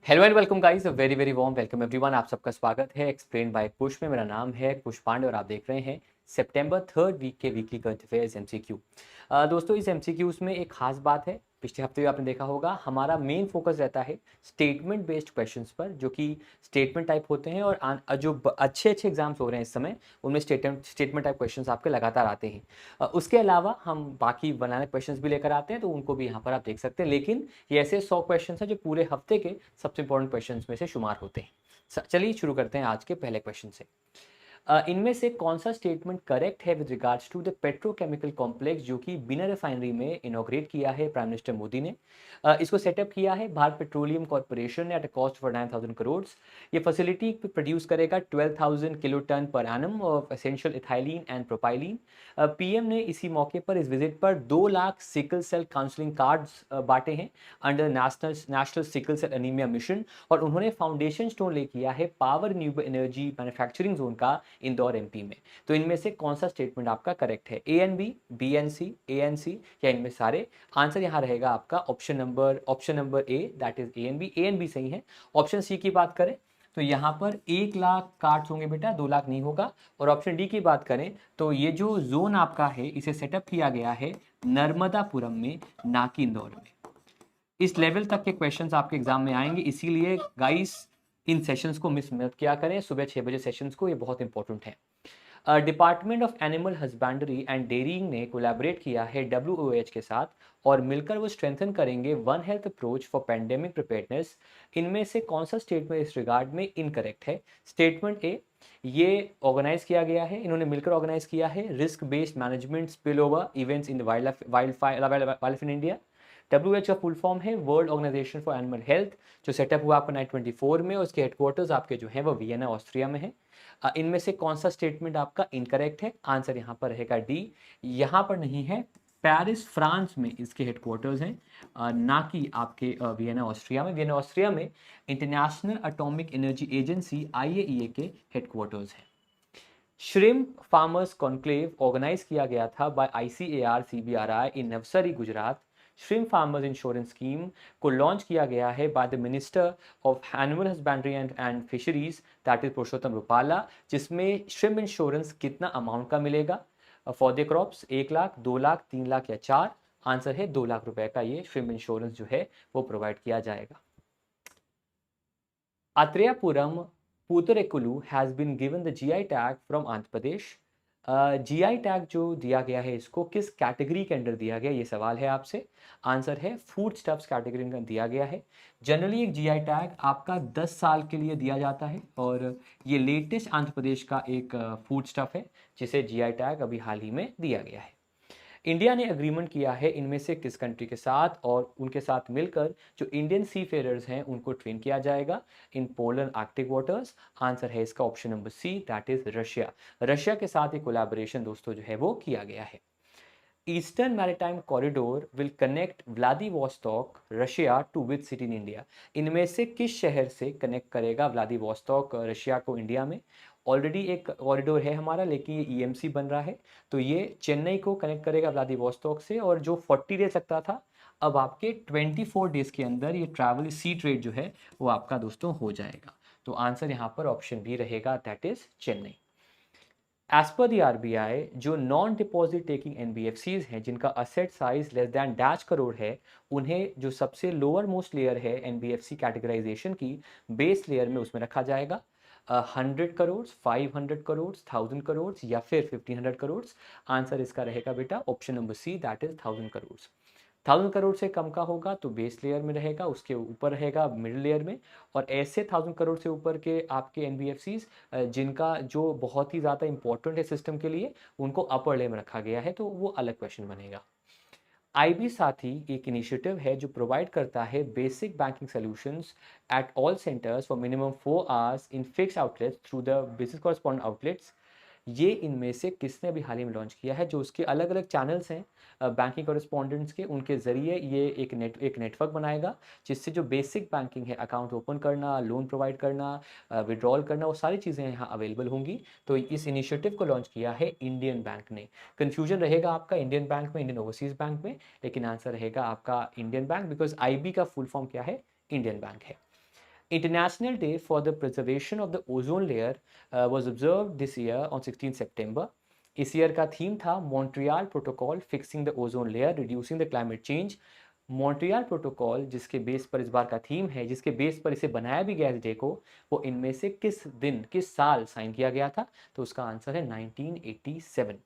Hello and welcome guys, a very very warm welcome everyone. आप सबका स्वागत है एक्सप्लेन बाय कुश में। मेरा नाम है कुश पांडे और आप देख रहे हैं सितंबर थर्ड वीक के वीकली करंट अफेयर्स एमसीक्यू। दोस्तों, इस एमसीक्यूज में एक खास बात है। पिछले हफ्ते भी आपने देखा होगा, हमारा मेन फोकस रहता है स्टेटमेंट बेस्ड क्वेश्चंस पर, जो कि स्टेटमेंट टाइप होते हैं। और जो अच्छे अच्छे एग्जाम्स हो रहे हैं इस समय, उनमें स्टेटमेंट टाइप क्वेश्चंस आपके लगातार आते हैं। उसके अलावा हम बाकी बनाने क्वेश्चंस भी लेकर आते हैं, तो उनको भी यहाँ पर आप देख सकते हैं। लेकिन ये ऐसे 100 क्वेश्चन हैं जो पूरे हफ्ते के सबसे इंपॉर्टेंट क्वेश्चंस में से शुमार होते हैं। चलिए शुरू करते हैं आज के पहले क्वेश्चन से। इनमें से कौन सा स्टेटमेंट करेक्ट है with regards to the petrochemical complex, जो कि बिना रिफाइनरी में इनॉग्रेट किया है प्राइम मिनिस्टर मोदी ने। इसको सेटअप किया है भारत पेट्रोलियम कॉर्पोरेशन ने at a cost for 9,000 crore. ये फैसिलिटी प्रोड्यूस करेगा 12,000 kilo ton per annum of essential ethylene and propylene. PM ने इसी मौके पर इस विजिट पर 2 lakh sickle cell counselling cards बांटे हैं under national sickle cell anaemia mission. और उन्होंने फाउंडेशन स्टोन ले किया है power renewable energy manufacturing zone का इंदौर एमपी में। तो इनमें से कौन सा स्टेटमेंट आपका करेक्ट है? A and B and C, A and C, या इनमें सारे? आंसर यहाँ रहेगा आपका option number A, that is A and B सही है। ऑप्शन सी की बात करें तो यहाँ पर 1 लाख कार्ड्स होंगे बेटा, 2 लाख नहीं होगा। और ऑप्शन डी की बात करें तो ये जो जोन आपका है, इसे सेटअप किया गया है नर्मदापुरम में, ना कि इंदौर में। इस लेवल तक के क्वेश्चंस आपके एग्जाम में आएंगे, इसीलिए गाइस इन सेशंस को मिस मत किया करें, सुबह 6 बजे सेशंस को, ये बहुत इंपॉर्टेंट है। Department of animal husbandry and dairying ने कोलैबोरेट किया है डब्ल्यूओएच के साथ, और मिलकर वो स्ट्रेंथन करेंगे one health approach for pandemic preparedness. इनमें से कौन सा स्टेटमेंट इस रिगार्ड में इनकरेक्ट है? स्टेटमेंट ए, ये ऑर्गेनाइज किया गया है, इन्होंने मिलकर ऑर्गेनाइज किया है risk based management spill over events in the wild in India. W का फुल फॉर्म है world organisation for animal health, जो सेटअप हुआ आपका 1924 में, और उसके हेडक्वार्टर्स आपके जो है वो वियना ऑस्ट्रिया में है। इनमें से कौन सा स्टेटमेंट आपका इनकरेक्ट है? आंसर यहाँ पर रहेगा डी, यहाँ पर नहीं है। पेरिस फ्रांस में इसके हेडक्वार्टर्स हैं, ना कि आपके वियना ऑस्ट्रिया में। वियना ऑस्ट्रिया में international atomic energy agency IAEA के हेडक्वार्टर्स हैं। श्रिम्प फार्मर्स कॉन्क्लेव ऑर्गेनाइज किया गया था by ICAR CBRI in Navsari Gujarat. Shrimp farmers insurance scheme को लॉन्च किया गया है by the minister of animal husbandry and fisheries, that is Purushottam Rupala. जिसमें श्रिम्प इंश्योरेंस कितना अमाउंट का मिलेगा for the crops? 1 lakh, 2 lakh, 3 lakh या 4? आंसर है 2 लाख रुपए का ये श्रिम्प इंश्योरेंस जो है वो प्रोवाइड किया जाएगा। Atrayapuram Puthurekulu has been given the GI tag from Andhra Pradesh. GI tag जो दिया गया है, इसको किस कैटेगरी के अंडर दिया गया, ये सवाल है आपसे। आंसर है फूड स्टफ्स कैटेगरी में दिया गया है। जनरली एक जीआई टैग आपका 10 साल के लिए दिया जाता है, और ये लेटेस्ट आंध्र प्रदेश का एक फूड स्टफ है जिसे जीआई टैग अभी हाल ही में दिया गया है। इंडिया ने अग्रीमेंट किया है इनमें से किस कंट्री के साथ, और उनके साथ मिलकर जो इंडियन सी फेयरर्स हैं उनको ट्रेन किया जाएगा in polar Arctic waters? Answer है इसका option number C, that is Russia. Russia के साथ एक कोलैबोरेशन दोस्तों जो है वो किया गया है। Eastern maritime corridor will connect Vladivostok Russia to which city in India? इनमें से किस शहर से कनेक्ट करेगा व्लादिवोस्टॉक रशिया को इंडिया में? ऑलरेडी एक कॉरिडोर है हमारा, लेकिन ये ईएमसी बन रहा है, तो ये चेन्नई को कनेक्ट करेगा व्लादिवोस्टॉक से। और जो 40 डेज लगता था, अब आपके 24 डेज के अंदर ये ट्रैवल सी ट्रेड जो है वो आपका दोस्तों हो जाएगा। तो आंसर यहाँ पर ऑप्शन बी रहेगा, that is Chennai. As per the RBI, जो नॉन डिपॉजिट टेकिंग एनबीएफसीज हैं जिनका asset size less than dash crore है, उन्हें जो सबसे लोअर मोस्ट लेयर है एनबीएफसी कैटेगराइजेशन की, बेस लेयर में उसमें रखा जाएगा। 100 करोड़, 500 करोड़, 1000 करोड़, या फिर 1500 करोड़? आंसर इसका रहेगा बेटा option number C, that is 1000 crore. 1000 crore से कम का होगा तो बेस लेयर में रहेगा, उसके ऊपर रहेगा मिडिल लेयर में। और ऐसे 1000 करोड़ से ऊपर के आपके एनबीएफसीज जिनका जो बहुत ही ज़्यादा इंपॉर्टेंट है सिस्टम के लिए, उनको अपर लेयर में रखा गया है, तो वो अलग क्वेश्चन बनेगा। आईबी साथी एक इनिशिएटिव है जो प्रोवाइड करता है basic banking solutions at all centres for minimum 4 hours in fix outlets through the business correspondent outlets. ये इनमें से किसने अभी हाल ही में लॉन्च किया है? जो उसके अलग अलग चैनल्स हैं बैंकिंग कॉरेस्पॉन्डेंट्स के, उनके ज़रिए ये एक नेटवर्क बनाएगा, जिससे जो बेसिक बैंकिंग है, अकाउंट ओपन करना, लोन प्रोवाइड करना, विड्रॉल करना, वो सारी चीज़ें यहाँ अवेलेबल होंगी। तो इस इनिशिएटिव को लॉन्च किया है इंडियन बैंक ने। कन्फ्यूजन रहेगा आपका इंडियन बैंक में, इंडियन ओवरसीज बैंक में, लेकिन आंसर रहेगा आपका इंडियन बैंक, बिकॉज आईबी का फुल फॉर्म क्या है? इंडियन बैंक है। International Day for the Preservation of the Ozone Layer was observed this year on 16 September. इस ईयर का थीम था Montreal protocol fixing the ozone layer reducing the climate change. Montreal protocol जिसके base पर इस बार का theme है, जिसके base पर इसे बनाया भी गया इस डे को, वो इनमें से किस दिन किस साल साइन किया गया था? तो उसका आंसर है 1987।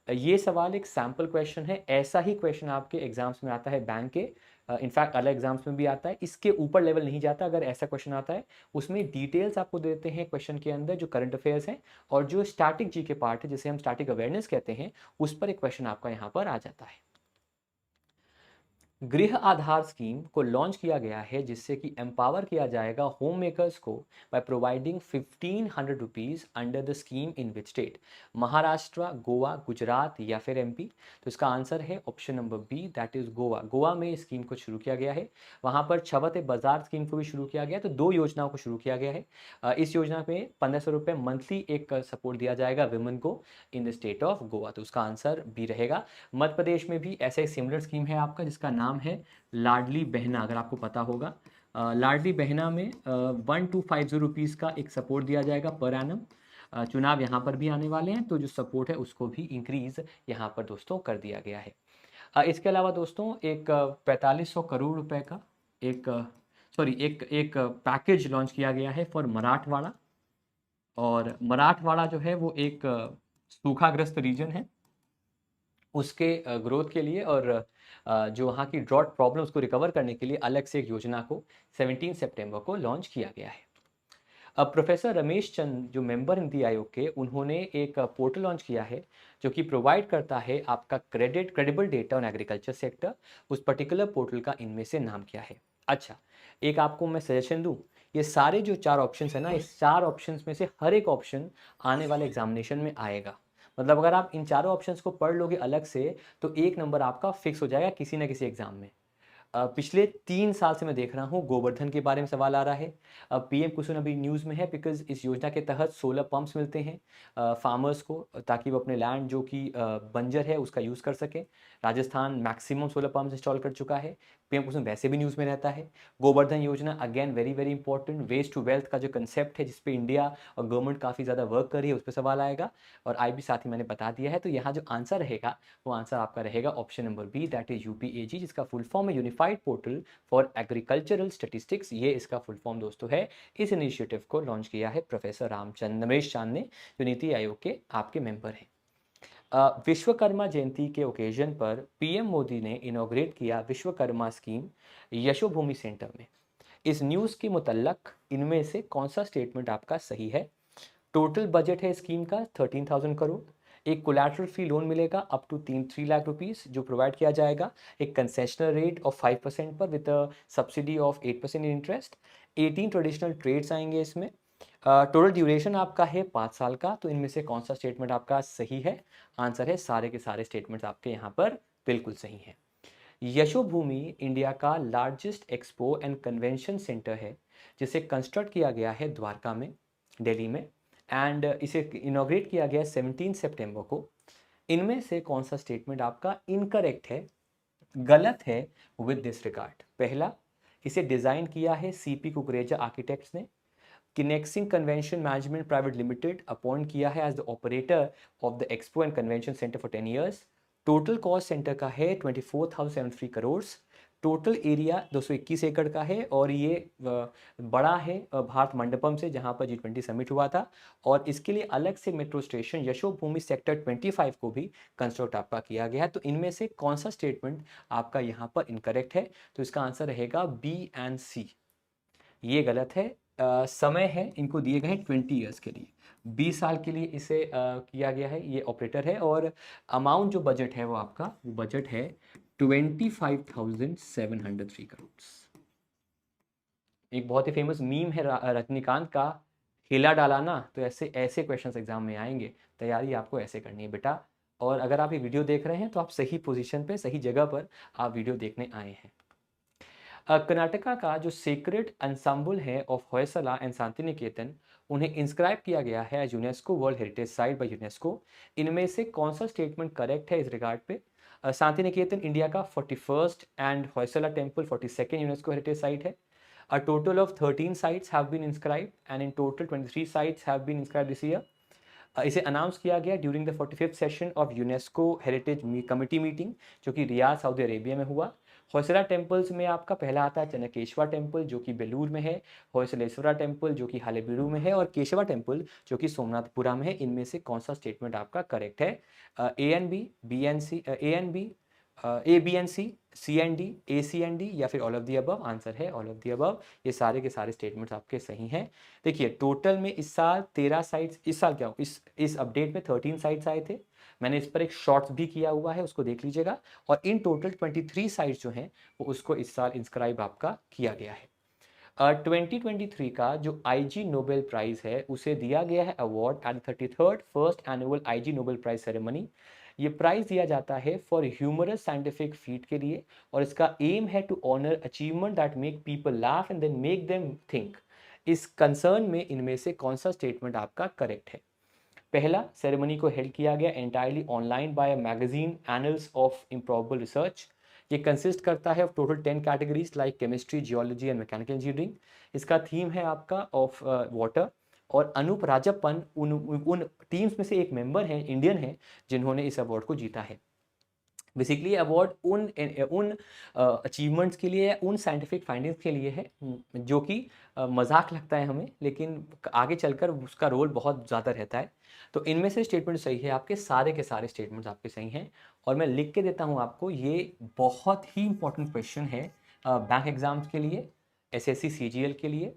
ये सवाल एक सैम्पल क्वेश्चन है, ऐसा ही क्वेश्चन आपके एग्जाम्स में आता है बैंक के, इनफैक्ट अलग एग्जाम्स में भी आता है, इसके ऊपर लेवल नहीं जाता। अगर ऐसा क्वेश्चन आता है उसमें डिटेल्स आपको देते हैं क्वेश्चन के अंदर, जो करंट अफेयर्स हैं और जो स्टैटिक जी के पार्ट है जिसे हम स्टैटिक अवेयरनेस कहते हैं, उस पर एक क्वेश्चन आपका यहाँ पर आ जाता है। गृह आधार स्कीम को लॉन्च किया गया है जिससे कि एम्पावर किया जाएगा होम मेकर्स को by providing 1500 rupees under the scheme in which state? Maharashtra, Goa, Gujarat या फिर एमपी? तो इसका आंसर है option number B, that is Goa. Goa में इस स्कीम को शुरू किया गया है। वहाँ पर छवते बाजार स्कीम को भी शुरू किया गया है। तो दो योजनाओं को शुरू किया गया है। इस योजना में 1500 रुपये मंथली एक सपोर्ट दिया जाएगा विमेन को इन द स्टेट ऑफ गोवा। तो उसका आंसर बी रहेगा। मध्य प्रदेश में भी ऐसा एक सिमिलर स्कीम है आपका जिसका नाम है लाडली बहना, अगर आपको पता होगा। लाडली बहना में 1250 रुपीज़ का एक सपोर्ट दिया जाएगा पर एनम। चुनाव यहाँ पर भी आने वाले हैं तो जो सपोर्ट है उसको भी इंक्रीज यहाँ पर दोस्तों कर दिया गया है। इसके अलावा दोस्तों एक 4500 करोड़ रुपए का एक एक पैकेज लॉन्च किया गया है फॉर मराठवाड़ा। और मराठवाड़ा जो है वो एक सूखाग्रस्त रीजन है, उसके ग्रोथ के लिए और जो वहाँ की ड्रॉट प्रॉब्लम्स को रिकवर करने के लिए अलग से एक योजना को 17 सितंबर को लॉन्च किया गया है। अब प्रोफेसर रमेश चंद जो मेंबर नीति आयोग के, उन्होंने एक पोर्टल लॉन्च किया है जो कि प्रोवाइड करता है आपका credible data on agriculture sector. उस पर्टिकुलर पोर्टल का इनमें से नाम क्या है? अच्छा, एक आपको मैं सजेशन दूं, ये सारे जो 4 ऑप्शंस है ना, इस 4 ऑप्शंस में से हर एक ऑप्शन आने वाले एग्जामिनेशन में आएगा। मतलब अगर आप इन चारों ऑप्शंस को पढ़ लोगे अलग से तो एक नंबर आपका फिक्स हो जाएगा किसी ना किसी एग्जाम में। पिछले 3 साल से मैं देख रहा हूँ गोवर्धन के बारे में सवाल आ रहा है। पीएम कुसुम अभी न्यूज़ में है बिकॉज इस योजना के तहत सोलर पंप्स मिलते हैं फार्मर्स को, ताकि वो अपने लैंड जो कि बंजर है उसका यूज़ कर सके। Rajasthan maximum solar pumps install कर चुका है। पीएम कुसुम वैसे भी न्यूज़ में रहता है। गोवर्धन योजना again very very important, waste to wealth का जो कंसेप्ट है जिसपे इंडिया और गवर्नमेंट काफ़ी ज़्यादा वर्क कर रही है, उस पर सवाल आएगा। और आई भी साथ ही मैंने बता दिया है। तो यहाँ जो आंसर रहेगा वो आंसर आपका रहेगा option number B, that is UPAG, जिसका फुल फॉर्म है unified portal for agricultural statistics. ये इसका फुल फॉर्म दोस्तों है। इस इनिशिएटिव को लॉन्च किया है प्रोफेसर रामचंद्र नरेश चांद ने, जो नीति आयोग के आपके मेंबर हैं। विश्वकर्मा जयंती के ओकेजन पर पीएम मोदी ने इनॉग्रेट किया विश्वकर्मा स्कीम यशोभूमि सेंटर में। इस न्यूज़ के मुतल्लक इनमें से कौन सा स्टेटमेंट आपका सही है? टोटल बजट है स्कीम का 13,000 करोड़। एक कोलैटरल फ्री लोन मिलेगा अप टू 3 लाख रुपीस जो प्रोवाइड किया जाएगा एक कंसेशनल रेट ऑफ 5% पर with subsidy of 8% in interest. 18 traditional trades आएंगे इसमें। टोटल ड्यूरेशन आपका है 5 साल का। तो इनमें से कौन सा स्टेटमेंट आपका सही है? आंसर है सारे के सारे स्टेटमेंट्स आपके यहाँ पर बिल्कुल सही हैं। यशोभूमि इंडिया का largest expo and convention centre है जिसे कंस्ट्रक्ट किया गया है द्वारका में, दिल्ली में, एंड इसे इनॉग्रेट किया गया 17 सितंबर को। इनमें से कौन सा स्टेटमेंट आपका इनकरेक्ट है, गलत है विद दिस रिगार्ड? पहला, इसे डिज़ाइन किया है सीपी कुकरेजा आर्किटेक्ट्स ने। Kinexing convention management private limited appoint किया है as the operator of the expo and convention centre for 10 years. Total cost centre का है 24,073 करोड़। टोटल एरिया 221 एकड़ का है और ये बड़ा है भारत मंडपम से जहां पर G20 समिट हुआ था। और इसके लिए अलग से मेट्रो स्टेशन यशोभूमि सेक्टर 25 को भी कंस्ट्रक्ट आपका किया गया है। तो इनमें से कौन सा स्टेटमेंट आपका यहाँ पर इनकरेक्ट है? तो इसका आंसर रहेगा बी एंड सी, ये गलत है। समय है इनको दिए गए हैं 20 ईयर्स के लिए, 20 साल के लिए इसे किया गया है, ये ऑपरेटर है। और अमाउंट जो बजट है वो आपका वो बजट है 25,703 करोड़। एक बहुत ही फेमस मीम है रजनीकांत का, हिला डाला ना, तो ऐसे ऐसे क्वेश्चंस एग्जाम में आएंगे। तैयारी आपको ऐसे करनी है बेटा। और अगर आप ये वीडियो देख रहे हैं तो आप सही पोजीशन पे सही जगह पर आप वीडियो देखने आए हैं। कर्नाटका का जो सेक्रेड अंसाम्बल है ऑफ होयसला एंड शांति निकेतन, उन्हें इंस्क्राइब किया गया है as UNESCO world heritage site by UNESCO. इनमें से कौन सा स्टेटमेंट करेक्ट है इस रिगार्ड पे? शांति निकेतन इंडिया का 41st and Hoysala temple 42nd UNESCO heritage site है। A total of 13 sites have been inscribed and in total 23 sites have been inscribed this year. इसे अनाउंस किया गया during the 45th session of UNESCO heritage committee meeting, जो कि Riyadh Saudi Arabia में हुआ। Hoysala temples में आपका पहला आता है चनकेश्वर टेम्पल, जो कि बेलूर में है, होयसलेश्वरा टेम्पल जो कि हालेबिरू में है, और केशवा टेम्पल जो कि सोमनाथपुरा में है। इनमें से कौन सा स्टेटमेंट आपका करेक्ट है? A and B, B and C, A and B, A B and C, C and D, A C and D, या फिर all of the above? Answer है ऑल ऑफ दी अबव। ये सारे के सारे statements आपके सही हैं। देखिए टोटल में इस साल 13 साइट्स, इस साल क्या हो, इस अपडेट में 13 साइट्स आए थे। मैंने इस पर एक शॉर्ट्स भी किया हुआ है, उसको देख लीजिएगा। और इन टोटल 23 साइट्स जो हैं वो उसको इस साल इंस्क्राइब आपका किया गया है। 2023 का जो आईजी नोबेल प्राइज है उसे दिया गया है award at 33rd first annual Ig Nobel prize ceremony. ये प्राइज दिया जाता है फॉर ह्यूमरस साइंटिफिक फीट के लिए, और इसका एम है to honour achievement that make people laugh and then make them think. इस कंसर्न में इनमें से कौन सा स्टेटमेंट आपका करेक्ट है? पहला, सेरेमनी को हेल्ड किया गया entirely online by a magazine Annals of Improbable Research. ये कंसिस्ट करता है of total 10 categories like chemistry, geology and mechanical engineering. इसका थीम है आपका ऑफ वाटर, और अनूप राजप्पन उन टीम्स में से एक मेंबर हैं, इंडियन हैं, जिन्होंने इस अवार्ड को जीता है। बेसिकली अवार्ड उन अचीवमेंट्स के लिए, उन साइंटिफिक फाइंडिंग्स के लिए है जो कि मजाक लगता है हमें, लेकिन आगे चलकर उसका रोल बहुत ज़्यादा रहता है। तो इनमें से स्टेटमेंट सही है आपके, सारे के सारे स्टेटमेंट्स आपके सही हैं। और मैं लिख के देता हूँ आपको, ये बहुत ही इंपॉर्टेंट क्वेश्चन है बैंक एग्जाम्स के लिए, एसएससी सीजीएल के लिए,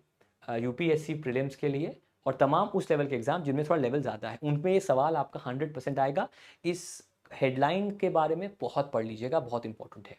यूपीएससी प्रीलिम्स के लिए, और तमाम उस लेवल के एग्जाम जिनमें थोड़ा लेवल ज़्यादा है, उनमें ये सवाल आपका 100% आएगा। इस हेडलाइन के बारे में बहुत पढ़ लीजिएगा, बहुत इंपॉर्टेंट है।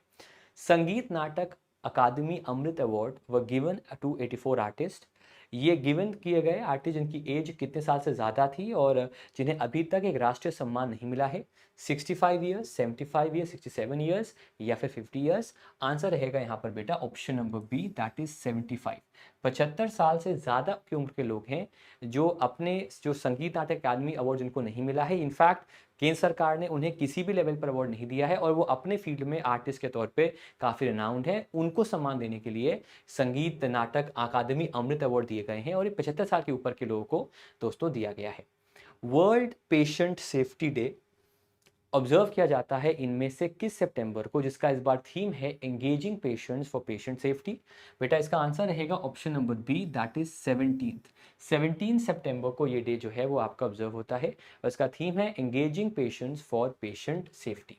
संगीत नाटक अकादमी अमृत अवार्ड व गिवन टू 84 आर्टिस्ट। ये गिवन किए गए आर्टिस्ट जिनकी एज कितने साल से ज़्यादा थी और जिन्हें अभी तक एक राष्ट्रीय सम्मान नहीं मिला है? 65 ईयर्स, 75 ईयर्स, 67 ईयर्स, या फिर 50 ईयर्स? आंसर रहेगा यहाँ पर बेटा option number B, that is 75। 75 साल से ज़्यादा की उम्र के लोग हैं जो अपने जो संगीत नाटक अकादमी अवार्ड जिनको नहीं मिला है। इनफैक्ट केंद्र सरकार ने उन्हें किसी भी लेवल पर अवार्ड नहीं दिया है, और वो अपने फील्ड में आर्टिस्ट के तौर पे काफ़ी रिनाउंड है। उनको सम्मान देने के लिए संगीत नाटक अकादमी अमृत अवार्ड दिए गए हैं, और ये 75 साल के ऊपर के लोगों को दोस्तों दिया गया है। World patient safety day observe किया जाता है इनमें से किस सितंबर को, जिसका इस बार थीम है engaging patients for patient safety? बेटा इसका आंसर रहेगा option number B, that is 17 सितंबर को ये डे जो है वो आपका ऑब्जर्व होता है, और इसका थीम है engaging patients for patient safety.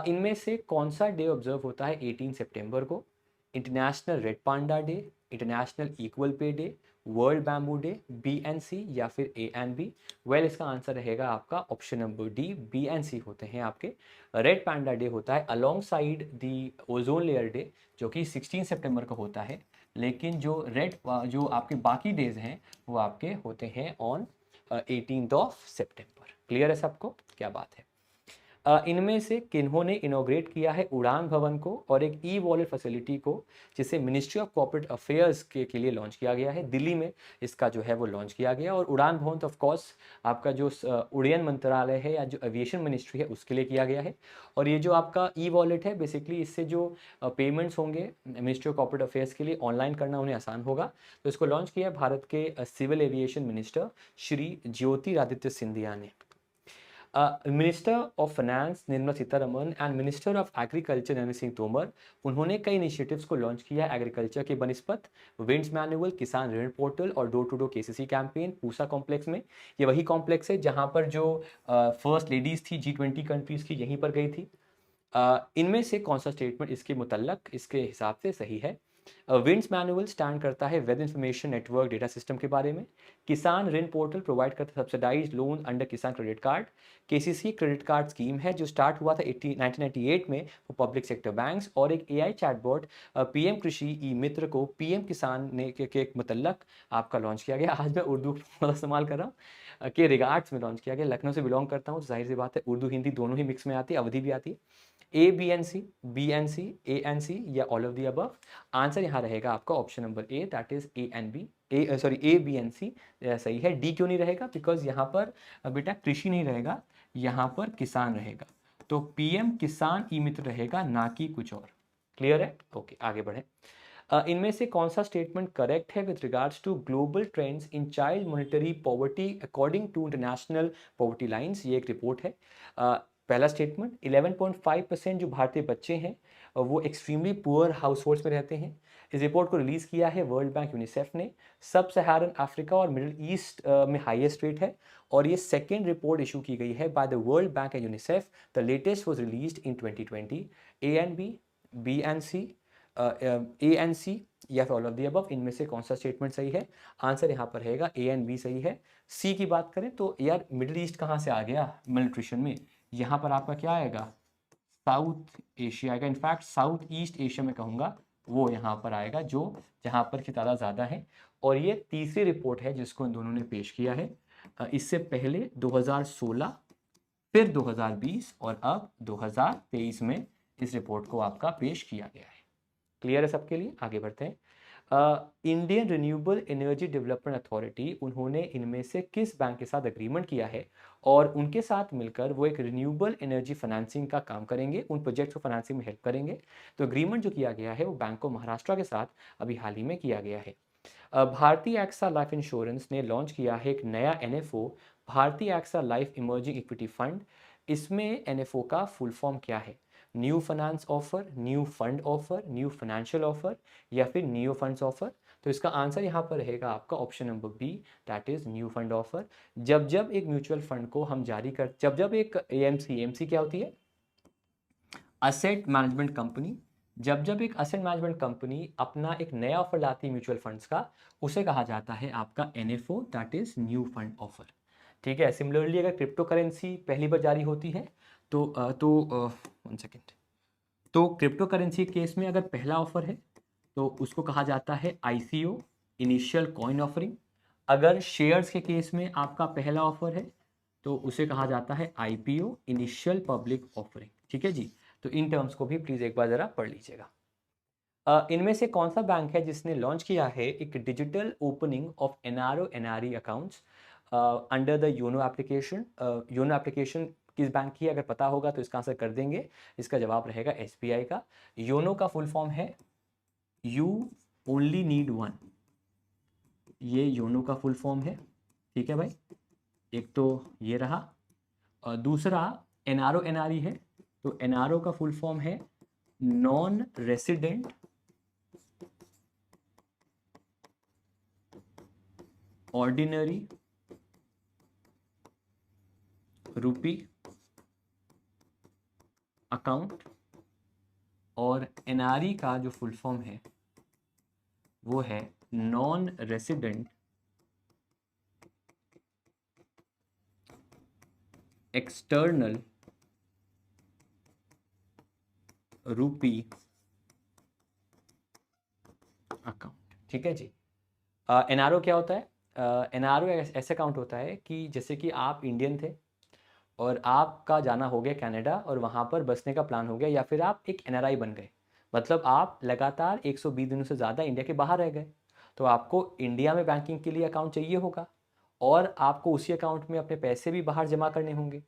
इनमें से कौन सा डे ऑब्जर्व होता है 18 सितंबर को? International red panda day, international equal pay day, world bamboo day, BNC, या फिर ANB? वेल इसका आंसर रहेगा आपका ऑप्शन नंबर डी, BNC होते हैं आपके। रेड पांडा डे होता है अलोंग साइड दी ओजोन लेयर डे, जो कि 16 सितंबर को होता है, लेकिन जो आपके बाकी डेज हैं वो आपके होते हैं ऑन 18 सितंबर। क्लियर है सबको? क्या बात है। इनमें से किन्होंने इनोग्रेट किया है उड़ान भवन को और एक ई वॉलेट फैसिलिटी को, जिसे मिनिस्ट्री ऑफ कॉर्पोरेट अफेयर्स के लिए लॉन्च किया गया है? दिल्ली में इसका जो है वो लॉन्च किया गया। और उड़ान भवन तो ऑफ कोर्स आपका जो उड़यन मंत्रालय है या जो एविएशन मिनिस्ट्री है उसके लिए किया गया है। और ये जो आपका ई वॉलेट है, बेसिकली इससे जो पेमेंट्स होंगे मिनिस्ट्री ऑफ कॉर्पोरेट अफेयर्स के लिए ऑनलाइन करना उन्हें आसान होगा। तो इसको लॉन्च किया भारत के civil aviation minister Shri Jyotiraditya Scindia ने। Minister of finance Nirmala Sitharaman and minister of agriculture Narendra Singh Tomar, उन्होंने कई इनिशिएटिव्स को लॉन्च किया है एग्रीकल्चर के बनस्पत। विंड्स मैनुअल, किसान ऋण पोर्टल और door to door KCC campaign Pusa complex में। ये वही कॉम्प्लेक्स है जहां पर जो फर्स्ट लेडीज थी G20 कंट्रीज की, यहीं पर गई थी। इनमें से कौन सा स्टेटमेंट इसके मुतल्लक इसके हिसाब से सही है? विंड्स मैनुअल स्टैंड करता है weather information network data system के बारे में। किसान ऋण पोर्टल प्रोवाइड करता है subsidise loan under Kisan credit card. KCC credit card scheme है जो स्टार्ट हुआ था 1998 में फॉर पब्लिक सेक्टर बैंक्स। और एक AI चैटबॉट PM कृषि ई मित्र को PM किसान ने के मुतल्लक आपका लॉन्च किया गया। आज मैं उर्दू का इस्तेमाल कर रहा हूँ के रिगार्ड्स में लॉन्च किया गया। लखनऊ से बिलोंग करता हूँ तो जाहिर सी बात है उर्दू हिंदी दोनों ही मिक्स में आती है, अवधि भी आती है। ABNC, BNC, ANC या all of the above? Answer यहाँ रहेगा आपका option number A, that is ABNC सही है। डी क्यों नहीं रहेगा? बिकॉज यहाँ पर बेटा कृषि नहीं रहेगा, यहाँ पर किसान रहेगा, तो PM किसान ई मित्र रहेगा, ना कि कुछ और। क्लियर है? ओके, आगे बढ़े। इनमें से कौन सा स्टेटमेंट करेक्ट है with regards to global trends in child monetary poverty according to international poverty lines? ये एक रिपोर्ट है। पहला स्टेटमेंट 11.5% जो भारतीय बच्चे हैं वो एक्सट्रीमली पुअर हाउस होल्ड्स में रहते हैं। इस रिपोर्ट को रिलीज़ किया है वर्ल्ड बैंक यूनिसेफ ने। सब सहारन अफ्रीका और मिडिल ईस्ट में हाईएस्ट रेट है और ये सेकेंड रिपोर्ट इशू की गई है by the world bank and UNICEF. The latest was released in 2020। A and B and C, A and C या फिर ऑल ऑफ दी अबव, इनमें से कौन सा स्टेटमेंट सही है? आंसर यहाँ पर रहेगा ए एंड बी सही है। सी की बात करें तो यार मिडिल ईस्ट कहाँ से आ गया मलन्यूट्रिशन में? यहाँ पर आपका क्या आएगा? साउथ एशिया आएगा। इनफैक्ट साउथ ईस्ट एशिया में कहूँगा वो यहाँ पर आएगा, जो जहाँ पर की तादाद ज़्यादा है। और ये तीसरी रिपोर्ट है जिसको इन दोनों ने पेश किया है। इससे पहले 2016, फिर 2020 और अब 2023 में इस रिपोर्ट को आपका पेश किया गया है। क्लियर है सबके लिए? आगे बढ़ते हैं। Indian renewable energy development authority, उन्होंने इनमें से किस बैंक के साथ अग्रीमेंट किया है और उनके साथ मिलकर वो एक रिन्यूएबल एनर्जी फाइनेंसिंग का काम करेंगे, उन प्रोजेक्ट को फाइनेंसिंग में हेल्प करेंगे? तो अग्रीमेंट जो किया गया है वो बैंक ऑफ महाराष्ट्र के साथ अभी हाल ही में किया गया है। भारतीय एक्सा लाइफ इंश्योरेंस ने लॉन्च किया है एक नया NFO, Bharti AXA life emerging equity fund. इसमें एनएफओ का फुल फॉर्म क्या है? New finance offer, new fund offer, new financial offer या फिर न्यू फंड्स ऑफर? तो इसका आंसर यहाँ पर रहेगा आपका option number B, that is new fund offer. जब एक म्यूचुअल फंड को हम जारी कर, जब एक एएमसी क्या होती है? Asset management company. जब एक असेट मैनेजमेंट कंपनी अपना एक नया ऑफर लाती है म्यूचुअल फंड्स का, उसे कहा जाता है आपका NFO, that is new fund offer. ठीक है। सिमिलरली अगर क्रिप्टो करेंसी पहली बार जारी होती है तो वन सेकेंड, तो क्रिप्टो करेंसी केस में अगर पहला ऑफर है तो उसको कहा जाता है आईसीओ, इनिशियल कॉइन ऑफरिंग। अगर शेयर्स के केस में आपका पहला ऑफर है तो उसे कहा जाता है आईपीओ, इनिशियल पब्लिक ऑफरिंग। ठीक है जी। तो इन टर्म्स को भी प्लीज एक बार जरा पढ़ लीजिएगा। इनमें से कौन सा बैंक है जिसने लॉन्च किया है एक digital opening of NRO NRE accounts under the YONO application? YONO application किस बैंक की है? अगर पता होगा तो इसका आंसर कर देंगे। इसका जवाब रहेगा एसबीआई का। योनो का फुल फॉर्म है यू ओनली नीड वन। ये योनो का फुल फॉर्म है। ठीक है भाई, एक तो ये रहा। और दूसरा एनआरओ एनआरई है, तो एनआरओ का फुल फॉर्म है नॉन रेसिडेंट ऑर्डिनरी रूपी अकाउंट। और एनआरई का जो फुल फॉर्म है वो है नॉन रेसिडेंट एक्सटर्नल रूपी अकाउंट। ठीक है जी। एनआरओ क्या होता है? एनआरओ ऐसा अकाउंट होता है कि जैसे कि आप इंडियन थे और आपका जाना हो गया कनाडा और वहाँ पर बसने का प्लान हो गया, या फिर आप एक एनआरआई बन गए, मतलब आप लगातार 120 दिनों से ज़्यादा इंडिया के बाहर रह गए, तो आपको इंडिया में बैंकिंग के लिए अकाउंट चाहिए होगा और आपको उसी अकाउंट में अपने पैसे भी बाहर जमा करने होंगे।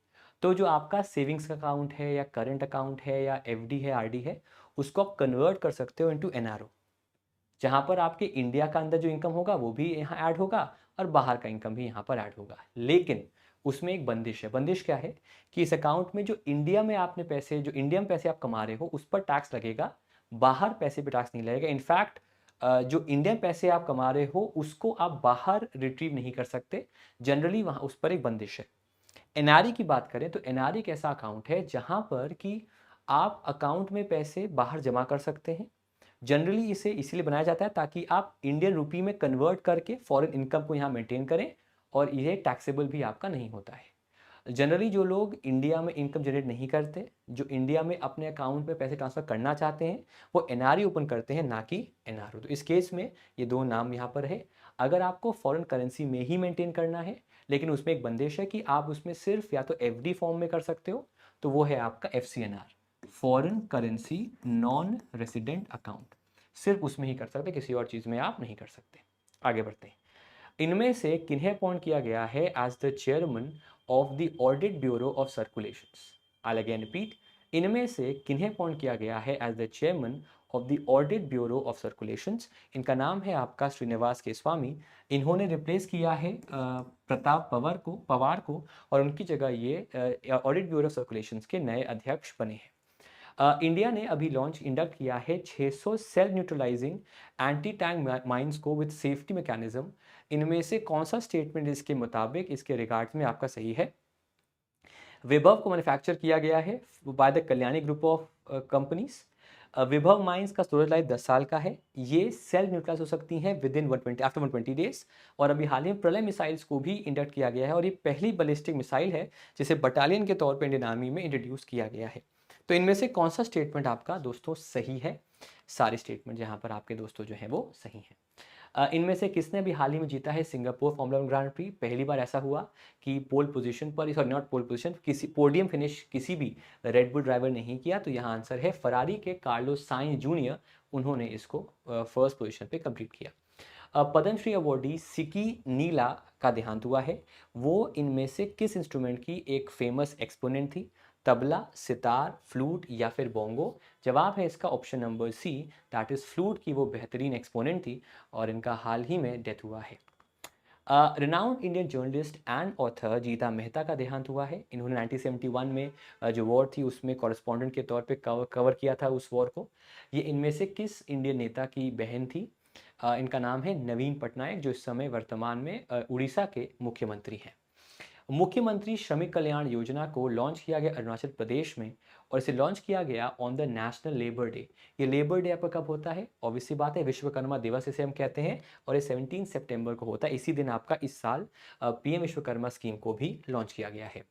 तो जो आपका सेविंग्स अकाउंट है या करंट अकाउंट है या एफडी है, आरडी है, उसको आप कन्वर्ट कर सकते हो इनटू एनआरओ, जहाँ पर आपके इंडिया का अंदर जो इनकम होगा वो भी यहाँ ऐड होगा और बाहर का इनकम भी यहाँ पर ऐड होगा। लेकिन उसमें एक बंदिश है। बंदिश क्या है कि इस अकाउंट में जो इंडिया में आपने पैसे, जो इंडिया में पैसे आप कमा रहे हो उस पर टैक्स लगेगा, बाहर पैसे पे टैक्स नहीं लगेगा। इनफैक्ट जो इंडियन पैसे आप कमा रहे हो उसको आप बाहर रिट्रीव नहीं कर सकते, जनरली वहाँ उस पर एक बंदिश है। एनआरई की बात करें तो एनआरई एक ऐसा अकाउंट है जहाँ पर कि आप अकाउंट में पैसे बाहर जमा कर सकते हैं। जनरली इसे इसीलिए बनाया जाता है ताकि आप इंडियन रुपी में कन्वर्ट करके फॉरेन इनकम को यहाँ मेंटेन करें और ये टैक्सेबल भी आपका नहीं होता है। जनरली जो लोग इंडिया में इनकम जनरेट नहीं करते, जो इंडिया में अपने अकाउंट में पैसे ट्रांसफ़र करना चाहते हैं, वो एनआरई ओपन करते हैं, ना कि एनआरओ। तो इस केस में ये दो नाम यहाँ पर है। अगर आपको फॉरेन करेंसी में ही मेंटेन करना है, लेकिन उसमें एक बंदिश है कि आप उसमें सिर्फ या तो एफडी फॉर्म में कर सकते हो, तो वो है आपका FCNR, foreign currency non resident account, सिर्फ उसमें ही कर सकते, किसी और चीज़ में आप नहीं कर सकते। आगे बढ़ते हैं। इनमें से किन्हें अपॉइंट किया गया है as the chairman of the Audit Bureau of Circulations? I again repeat, इनमें से किन्हें अपॉइंट किया गया है as the chairman of the Audit Bureau of Circulations. इनका नाम है आपका श्रीनिवास केसवामी। इन्होंने रिप्लेस किया है प्रताप पवार को और उनकी जगह ये ऑडिट ब्यूरो ऑफ सर्कुलेशंस के नए अध्यक्ष बने हैं। इंडिया ने अभी इंडक्ट किया है 600 self neutralising anti tank mines को विद सेफ्टी मैकेनिज्म। इनमें से कौन सा स्टेटमेंट इसके मुताबिक इसके रिगार्ड्स में आपका सही है? विभव को मैन्युफैक्चर किया गया है by the Kalyani group of companies. विभव माइंस का स्टोरेज लाइफ 10 साल का है। ये सेल्फ न्यूट्रलाइज हो सकती हैं विद इन 120 आफ्टर 120 डेज। और अभी हाल ही में प्रलय मिसाइल्स को भी इंडक्ट किया गया है और ये पहली बैलिस्टिक मिसाइल है जिसे बटालियन के तौर पर इंडियन आर्मी में इंट्रोड्यूस किया गया है। तो इनमें से कौन सा स्टेटमेंट आपका दोस्तों सही है? सारे स्टेटमेंट यहाँ पर आपके दोस्तों जो हैं वो सही हैं। इनमें से किसने भी हाल ही में जीता है सिंगापुर फॉर्मूला 1 ग्रांड प्री? पहली बार ऐसा हुआ कि पोल पोजीशन पर, सॉरी नॉट पोल पोजीशन, किसी पोडियम फिनिश किसी भी रेड बुल ड्राइवर नहीं किया। तो यहाँ आंसर है फरारी के कार्लोस साइंज जूनियर, उन्होंने इसको फर्स्ट पोजीशन पे कंप्लीट किया। पद्मश्री अवॉर्डी सिकी नीला का देहांत हुआ है। वो इनमें से किस इंस्ट्रूमेंट की एक फेमस एक्सपोनेंट थी? तबला, सितार, फ्लूट या फिर बोंगो? जवाब है इसका option number C, that is flute की वो बेहतरीन एक्सपोनेंट थी और इनका हाल ही में डेथ हुआ है। Renowned Indian journalist and author Geeta Mehta का देहांत हुआ है। इन्होंने 1971 में जो वॉर थी उसमें कॉरेस्पॉन्डेंट के तौर पे कवर किया था उस वॉर को। ये इनमें से किस इंडियन नेता की बहन थी? इनका नाम है नवीन पटनायक, जो इस समय वर्तमान में उड़ीसा के मुख्यमंत्री हैं। मुख्यमंत्री श्रमिक कल्याण योजना को लॉन्च किया गया अरुणाचल प्रदेश में और इसे लॉन्च किया गया on the national labour day. ये लेबर डे आपका कब होता है? ऑब्वियसली बात है विश्वकर्मा दिवस इसे हम कहते हैं और ये 17 सितंबर को होता है। इसी दिन आपका इस साल पीएम विश्वकर्मा स्कीम को भी लॉन्च किया गया है।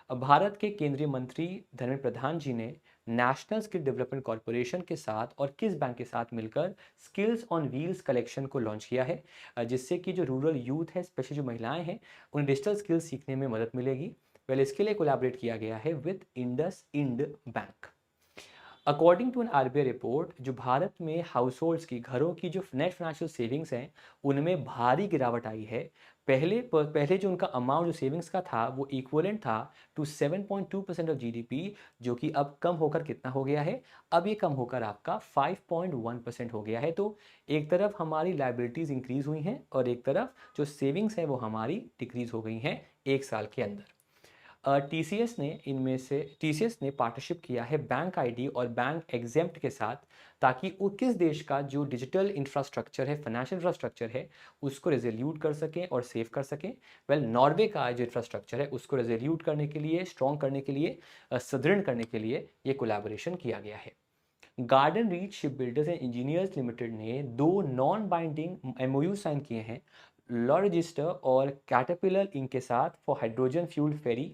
भारत के केंद्रीय मंत्री धर्मेंद्र प्रधान जी ने नेशनल स्किल डेवलपमेंट कॉरपोरेशन के साथ और किस बैंक के साथ मिलकर स्किल्स ऑन व्हील्स कलेक्शन को लॉन्च किया है, जिससे कि जो रूरल यूथ है, स्पेशली जो महिलाएं हैं, उन्हें डिजिटल स्किल्स सीखने में मदद मिलेगी। वेल, इसके लिए कोलैबोरेट किया गया है with IndusInd bank. According to an RBI report, जो भारत में हाउस होल्ड्स की, घरों की जो नेट फाइनेंशियल सेविंग्स हैं उनमें भारी गिरावट आई है। पहले जो उनका अमाउंट जो सेविंग्स का था वो इक्वलेंट था टू 7.2% ऑफ जीडीपी, जो कि अब कम होकर कितना हो गया है? अब ये कम होकर आपका 5.1% हो गया है। तो एक तरफ हमारी लाइबिलिटीज़ इंक्रीज हुई हैं और एक तरफ जो सेविंग्स हैं वो हमारी डिक्रीज हो गई हैं एक साल के अंदर। टीसीएस ने पार्टनरशिप किया है बैंक आईडी और बैंक एग्जेम्प्ट के साथ, ताकि वो किस देश का जो डिजिटल इंफ्रास्ट्रक्चर है, फाइनेंशियल इंफ्रास्ट्रक्चर है, उसको रेजोल्यूट कर सकें और सेव कर सकें। वेल, नॉर्वे का जो इंफ्रास्ट्रक्चर है उसको रेजोल्यूट करने के लिए, स्ट्रॉन्ग करने के लिए, सुदृढ़ करने के लिए ये कोलैबोरेशन किया गया है। Garden Reach shipbuilders and engineers limited ने 2 नॉन बाइंडिंग एमओयू साइन किए हैं लॉ रजिस्टर और कैटरपिलर इंक के साथ for hydrogen fuel ferry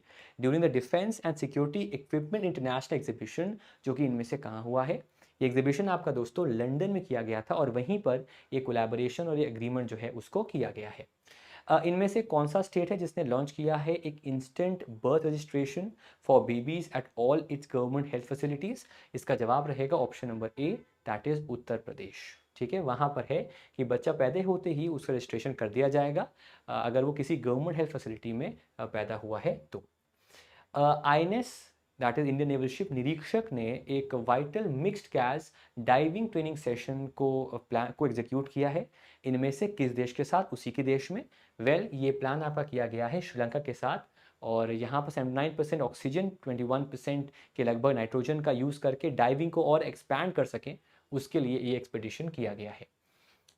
during the defence and security equipment international exhibition, जो कि इनमें से कहाँ हुआ है? ये एग्जीबिशन आपका दोस्तों लंदन में किया गया था और वहीं पर ये कोलैबोरेशन और ये एग्रीमेंट जो है उसको किया गया है। इनमें से कौन सा स्टेट है जिसने लॉन्च किया है एक instant birth registration for babies at all its government health facilities? इसका जवाब रहेगा option number A, that is Uttar Pradesh. ठीक है, वहाँ पर है कि बच्चा पैदा होते ही उसका रजिस्ट्रेशन कर दिया जाएगा अगर वो किसी गवर्नमेंट हेल्थ फैसिलिटी में पैदा हुआ है तो। INS that is Indian naval ship निरीक्षक ने एक vital mixed gas diving training session को एग्जीक्यूट किया है। इनमें से किस देश के साथ? उसी के देश में। वेल, ये प्लान आपका किया गया है श्रीलंका के साथ और यहाँ पर 79% ऑक्सीजन, 21% के लगभग नाइट्रोजन का यूज़ करके डाइविंग को और एक्सपैंड कर सकें, उसके लिए ये एक्सपेडिशन किया गया है।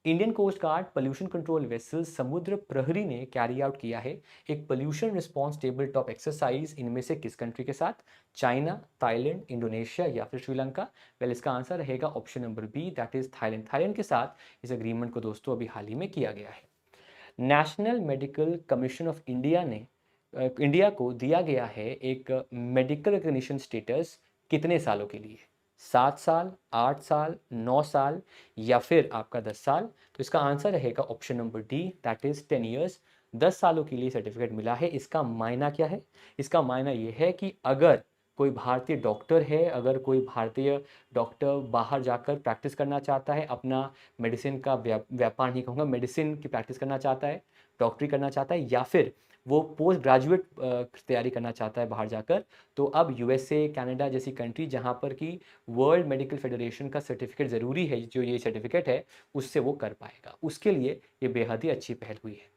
Indian coast guard pollution control vessel Samudra Prahari ने कैरी आउट किया है एक pollution response table top exercise, इनमें से किस कंट्री के साथ? चाइना, थाईलैंड, इंडोनेशिया या फिर श्रीलंका? वेल, इसका आंसर रहेगा option number B, that is Thailand. Thailand के साथ इस एग्रीमेंट को दोस्तों अभी हाल ही में किया गया है। National medical commission of India को दिया गया है एक मेडिकल रिकग्निशन स्टेटस कितने सालों के लिए? 7 साल, 8 साल, 9 साल या फिर आपका 10 साल? तो इसका आंसर रहेगा option number D, that is 10 years. 10 सालों के लिए सर्टिफिकेट मिला है। इसका मायना क्या है? इसका मायना यह है कि अगर कोई भारतीय डॉक्टर है, अगर कोई भारतीय डॉक्टर बाहर जाकर प्रैक्टिस करना चाहता है, अपना मेडिसिन का व्यापार नहीं कहूँगा, मेडिसिन की प्रैक्टिस करना चाहता है, डॉक्टरी करना चाहता है, या फिर वो पोस्ट ग्रेजुएट तैयारी करना चाहता है बाहर जाकर, तो अब यूएसए, कनाडा जैसी कंट्री जहाँ पर कि वर्ल्ड मेडिकल फेडरेशन का सर्टिफिकेट ज़रूरी है, जो ये सर्टिफिकेट है उससे वो कर पाएगा। उसके लिए ये बेहद ही अच्छी पहल हुई है।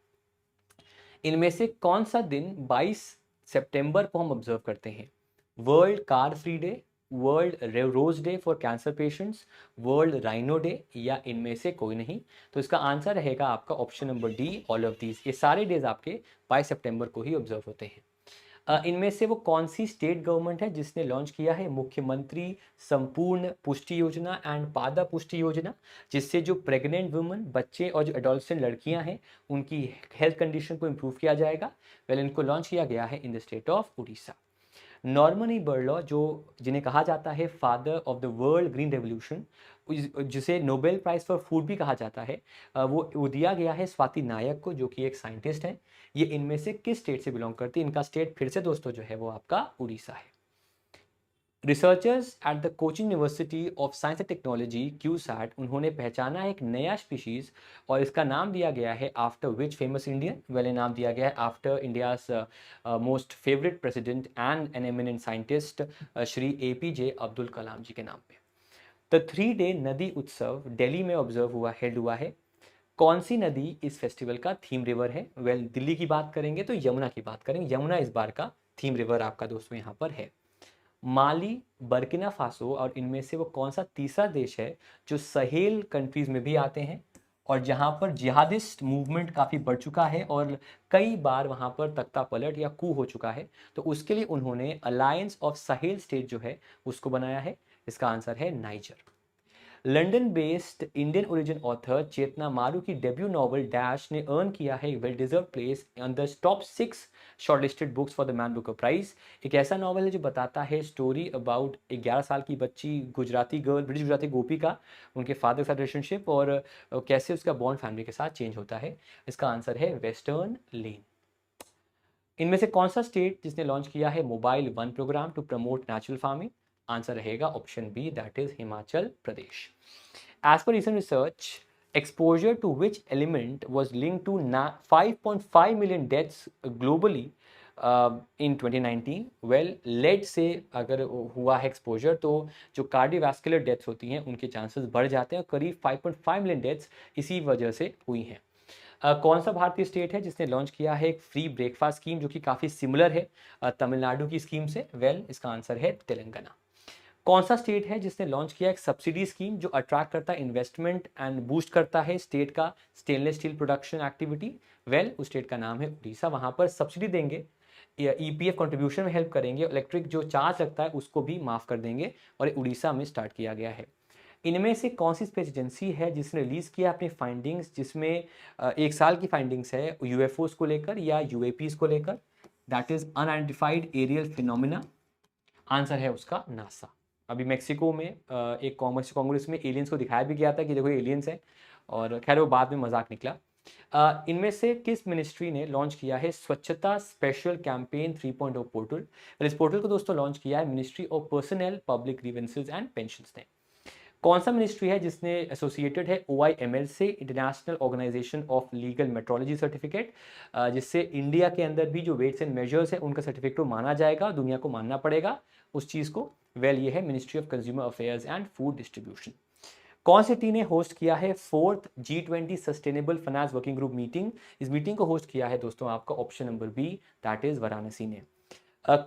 इनमें से कौन सा दिन 22 सितंबर को हम ऑब्जर्व करते हैं? World car free day, world rose day for cancer patients, world rhino day, या इनमें से कोई नहीं? तो इसका आंसर रहेगा आपका option number D, all of these. ये सारे डेज आपके 22 सितंबर को ही ऑब्जर्व होते हैं। इनमें से वो कौन सी स्टेट गवर्नमेंट है जिसने लॉन्च किया है मुख्यमंत्री संपूर्ण पुष्टि योजना एंड पादा पुष्टि योजना, जिससे जो प्रेग्नेंट वुमेन, बच्चे और जो एडोलसेंट लड़कियां हैं उनकी हेल्थ कंडीशन को इम्प्रूव किया जाएगा? वेल, इनको लॉन्च किया गया है in the state of Orissa. Norman E Borlaug, जो जिन्हें कहा जाता है father of the world green revolution, जिसे नोबेल प्राइज फॉर फूड भी कहा जाता है, वो दिया गया है स्वाति नायक को, जो कि एक साइंटिस्ट हैं। ये इनमें से किस स्टेट से बिलोंग करती है? इनका स्टेट फिर से दोस्तों जो है वो आपका उड़ीसा है। Researchers at the Cochin university of science and technology CUSAT, उन्होंने पहचाना एक नया स्पीशीज और इसका नाम दिया गया है after which famous Indian? Well, नाम दिया गया है after India's most favourite president and an eminent scientist Shri APJ Abdul Kalam ji के नाम पे। द 3 डे नदी उत्सव दिल्ली में ऑब्जर्व हुआ, हेल्ड हुआ है। कौन सी नदी इस फेस्टिवल का थीम रिवर है? वेल, दिल्ली की बात करेंगे तो यमुना की बात करेंगे। यमुना इस बार का थीम रिवर आपका दोस्तों यहाँ पर है। माली, बर्किना फासो और इनमें से वो कौन सा तीसरा देश है जो सहेल कंट्रीज में भी आते हैं और जहां पर जिहादिस्ट मूवमेंट काफ़ी बढ़ चुका है और कई बार वहां पर तख्ता पलट या कू हो चुका है, तो उसके लिए उन्होंने अलायंस ऑफ सहेल स्टेट जो है उसको बनाया है? इसका आंसर है Niger. London based Indian origin author Chetna Maru की डेब्यू नॉवल डैश ने अर्न किया है well deserve place on the top 6 shortlisted books for the man Booker prize. एक ऐसा नॉवल है जो बताता है स्टोरी अबाउट एक 11 साल की बच्ची, गुजराती गर्ल, ब्रिटिश गुजराती गोपी का उनके फादर के साथ रिलेशनशिप और कैसे उसका बॉन्ड फैमिली के साथ चेंज होता है। इसका आंसर है वेस्टर्न लेन। इनमें से कौन सा स्टेट जिसने लॉन्च किया है mobile one programme to promote natural farming? Answer रहेगा option B, that is Himachal Pradesh. As per recent research, exposure to which element was linked to 5.5 million deaths globally in 2019? Well, lead से अगर हुआ है exposure तो जो cardiovascular deaths होती हैं उनके चांसेस बढ़ जाते हैं और करीब 5.5 मिलियन डेथ्स इसी वजह से हुई हैं। कौन सा भारतीय स्टेट है जिसने लॉन्च किया है एक फ्री ब्रेकफास्ट स्कीम जो कि काफ़ी सिमिलर है तमिलनाडु की स्कीम से? वेल, इसका आंसर है तेलंगाना। कौन सा स्टेट है जिसने लॉन्च किया एक सब्सिडी स्कीम जो अट्रैक्ट करता है इन्वेस्टमेंट एंड बूस्ट करता है स्टेट का stainless steel production activity? Well, उस स्टेट का नाम है उड़ीसा। वहां पर सब्सिडी देंगे, EPF कंट्रीब्यूशन में हेल्प करेंगे, इलेक्ट्रिक जो चार्ज लगता है उसको भी माफ कर देंगे, और ये उड़ीसा में स्टार्ट किया गया है। इनमें से कौन सी स्पेस एजेंसी है जिसने रिलीज किया अपनी फाइंडिंग्स, जिसमें 1 साल की फाइंडिंग्स है UFOs को लेकर या UAPs को लेकर? That is unidentified aerial phenomena. Answer है उसका नासा। अभी मेक्सिको में एक कांग्रेस में एलियंस को दिखाया भी गया था कि देखो एलियंस है, और खैर वो बाद में मजाक निकला। इनमें से किस मिनिस्ट्री ने लॉन्च किया है स्वच्छता स्पेशल कैंपेन 3.0 पोर्टल? इस पोर्टल को दोस्तों लॉन्च किया है ministry of personnel public grievances and pensions ने। कौन सा मिनिस्ट्री है जिसने एसोसिएटेड है OIML से, International Organization of Legal Metrology certificate, जिससे इंडिया के अंदर भी जो वेट्स एंड मेजर्स है उनका सर्टिफिकेट को माना जाएगा, दुनिया को मानना पड़ेगा उस चीज़ को? वेल, ये है ministry of consumer affairs and food distribution. कौन सिटी ने होस्ट किया है 4th G20 sustainable finance working group meeting? इस मीटिंग को होस्ट किया है दोस्तों आपका option number B, that is Varanasi ने।